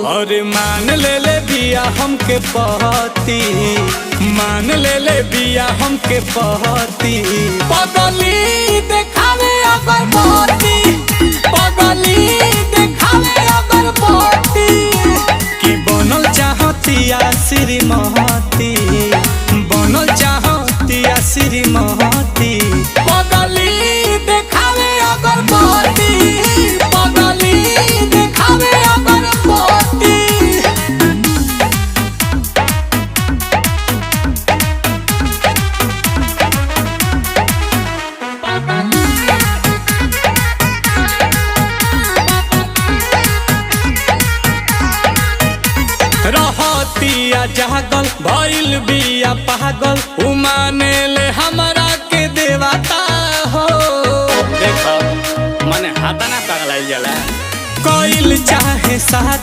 और मान ले बिया हमके पहती, मान ले बिया हमके पहती। पगली देखावे अगरबत्ती, पगली देखावे अगरबत्ती। कि बनल चाहतिया श्रीमती, बनल चाहतिया श्रीमती। पगली देखावे अगरबत्ती, पगली देखावे अगरबत्ती। रहतिया जागल भइल बिया पागल, उमाने ले हमरा के देवता हो। देखो मने हाथा ना पगलाइल जाला। कोइल चाहे शादी